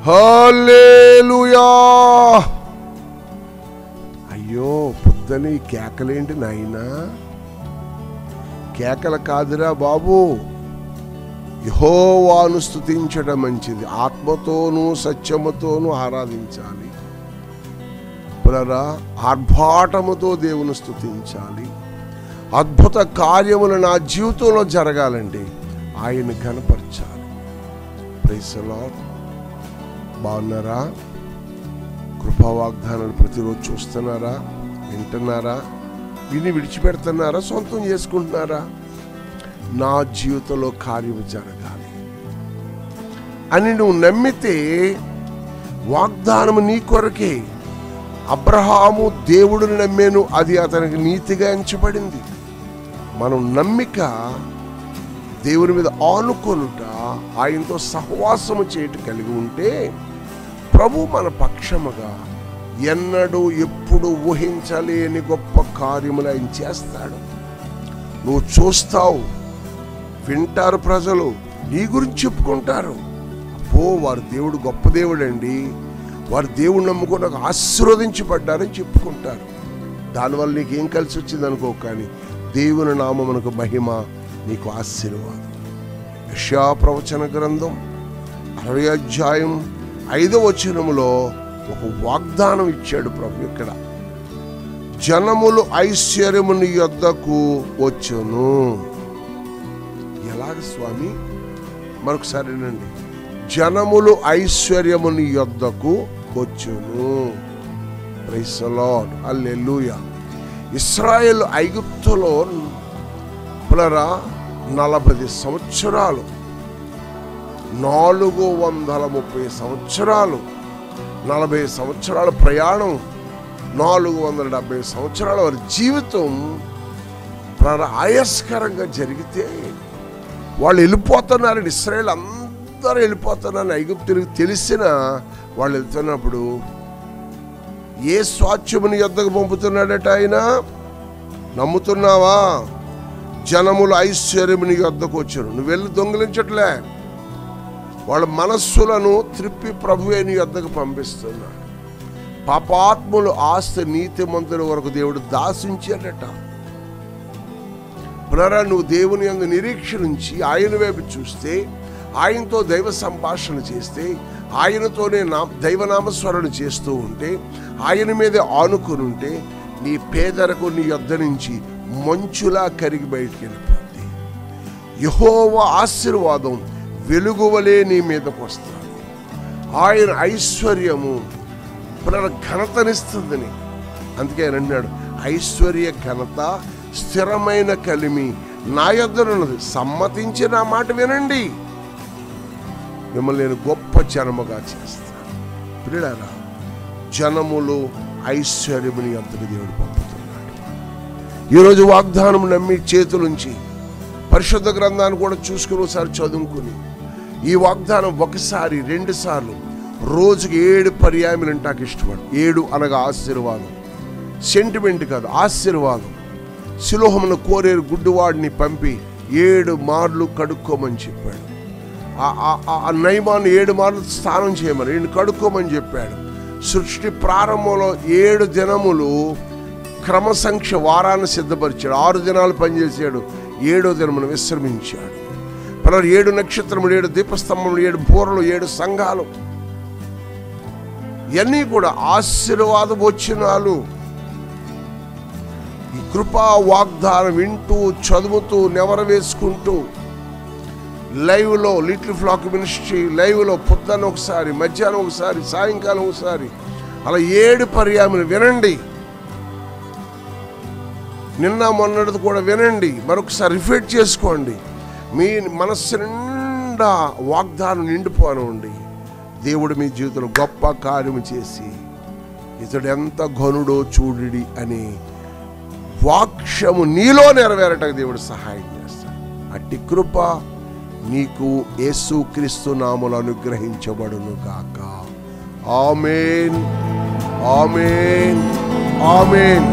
హల్లెలూయా. అయ్యో పొద్దుని కేకలేంటి నాయనా? కేకలు కాదురా బాబు, యెహోవాను స్తుతించడం మంచిది. ఆత్మతోనూ సత్యముతోనూ ఆరాధించాలి. పునరా ఆర్భాటముతో దేవుని స్తుతించాలి. అద్భుత కార్యములు నా జీవితంలో జరగాలండి, ఆయన కనపరచాలి. Praise the lord. బాగున్నారా? కృపా వాగ్దానాలు ప్రతిరోజు చూస్తున్నారా, వింటున్నారా, విని విడిచిపెడుతున్నారా, సొంతం చేసుకుంటున్నారా? నా జీవితంలో కార్యము జరగాలి అని నువ్వు నమ్మితే వాగ్దానము నీ కొరకే. అబ్రహాము దేవుడిని నమ్మాను, అది అతనికి నీతిగా ఎంచబడింది. మనం నమ్మిక దేవుని మీద ఆనుకొనుట, ఆయనతో సహవాసము చేయటం కలిగి ఉంటే ప్రభు మన పక్షముగా ఎన్నడూ ఎప్పుడు ఊహించలేని గొప్ప కార్యములు ఆయన చేస్తాడు. నువ్వు చూస్తావు, వింటారు, ప్రజలు నీ గురించి చెప్పుకుంటారు. అబ్బో వారు దేవుడు గొప్ప దేవుడు అండి, వారు దేవుడు నమ్ముకుని నాకు ఆశీర్వదించబడ్డారని చెప్పుకుంటారు. దానివల్ల నీకేం కలిసి వచ్చింది అనుకో, కానీ దేవుని నామమునకు మహిమ, నీకు ఆశీర్వాదం. యెషయా ప్రవచన గ్రంథం 60వ అధ్యాయం 5వ వచనములో ఒక వాగ్దానం ఇచ్చాడు ప్రభు. ఇక్కడ జనములు ఐశ్వర్యము నీ యొద్దకు వచ్చును. ఎలాగ స్వామి? మరొకసారినండి. జనములు ఐశ్వర్యము నీ యొద్దకు వచ్చును. Praise the Lord. హల్లెలూయా. ఇశ్రాయేలు ఐగుప్తులో 40 సంవత్సరాలు, 430 సంవత్సరాలు, 40 సంవత్సరాల ప్రయాణం, 470 సంవత్సరాల వారి జీవితం ఆయాస్కరంగా జరిగితే వాళ్ళు వెళ్ళిపోతున్నారని, ఇశ్రాయేలు అందరూ వెళ్ళిపోతున్నారని ఐగుప్తులకు తెలిసిన వాళ్ళు వెళ్తున్నప్పుడు ఏ స్వాస్థ్యముని యొద్దకు పంపుతున్నాడట ఆయన? నమ్ముతున్నావా? జనములు ఐశ్వర్యముని యొద్దకు వచ్చారు. నువ్వు వెళ్ళి దొంగిలించట్లే, వాళ్ళ మనస్సులను త్రిప్పి ప్రభువే నీ యొద్దకు పంపిస్తున్నాడు. పాపాత్ములు ఆస్తి నీతిమంతుల వరకు దేవుడు దాసించాడట. పునరా నువ్వు దేవుని యందు నిరీక్షణ ఉంచి ఆయన వైపు చూస్తే, ఆయనతో దైవ సంభాషణ చేస్తే, ఆయనతోనే దైవనామస్మరణ చేస్తూ ఉంటే, ఆయన మీదే ఆనుకుని ఉంటే, నీ పేదరకు నీ యొద్ద నుంచి మంచులా కరిగి బయటికి వెళ్ళిపోద్ది. యెహోవా ఆశీర్వాదం వెలుగువలే నీ మీదకు వస్తుంది. ఆయన ఐశ్వర్యము ఘనతనిస్తుందని. అందుకే ఆయన అన్నాడు, ఐశ్వర్య ఘనత స్థిరమైన కలిమి నా యొద్దనున్నది, సమ్మతించి నా మాట వినండి, మిమ్మల్ని నేను గొప్ప జనముగా చేస్తాను. ప్రియులారా, జనములు ఐశ్వర్యముని యొద్దకు దేవుడు పంపుతున్నాడు. ఈరోజు వాగ్దానం నమ్మి చేతులుంచి పరిశుద్ధ గ్రంథాన్ని కూడా చూసుకుని ఒకసారి చదువుకుని, ఈ వాగ్దానం 1 సారి 2 సార్లు రోజుకి 7 పర్యాయములు అంటాకు ఇష్టపడు. 7 అనగా ఆశీర్వాదం, సెంటిమెంట్ కాదు, ఆశీర్వాదం. సిలోహమును కోరేరు గుడ్డివాడిని పంపి 7 మార్లు కడుక్కోమని చెప్పాడు. ఆ నయమాను 7 మార్లు స్నానం చేయమని, 7 కడుక్కోమని చెప్పాడు. సృష్టి ప్రారంభంలో 7 దినములు క్రమసంఖ్య వారాన్ని సిద్ధపరిచాడు. 6 దినాలు పనిచేశాడు, 7వ దినమును విశ్రమించాడు. 7 నక్షత్రములు, 7 దీపస్తంభములు, 7 బూరలు, 7 సంఘాలు, ఇవన్నీ కూడా ఆశీర్వాద వచనాలు. ఈ కృపా వాగ్దానం వింటూ, చదువుతూ, నెవర వేసుకుంటూ, లైవ్లో లిటిల్ ఫ్లాక్ మినిస్ట్రీ లైవ్లో పొద్దున్న ఒకసారి, మధ్యాహ్నం ఒకసారి, సాయంకాలం ఒకసారి, అలా 7 పర్యాయములు వినండి. నిన్న మొన్నటిది కూడా వినండి, మరొకసారి రిపీట్ చేసుకోండి. మీ మనస్సు నిండా వాగ్దానం నిండిపోనండి. దేవుడు మీ జీవితంలో గొప్ప కార్యము చేసి, ఇతడు ఎంత ఘనుడో చూడుడి అని వాక్యము నీలో నెరవేరటకు దేవుడు సహాయం చేస్తాడు. అట్టి కృప నీకు యేసుక్రీస్తు నామములో అనుగ్రహించబడును గాక. ఆమేన్, ఆమేన్, ఆమేన్.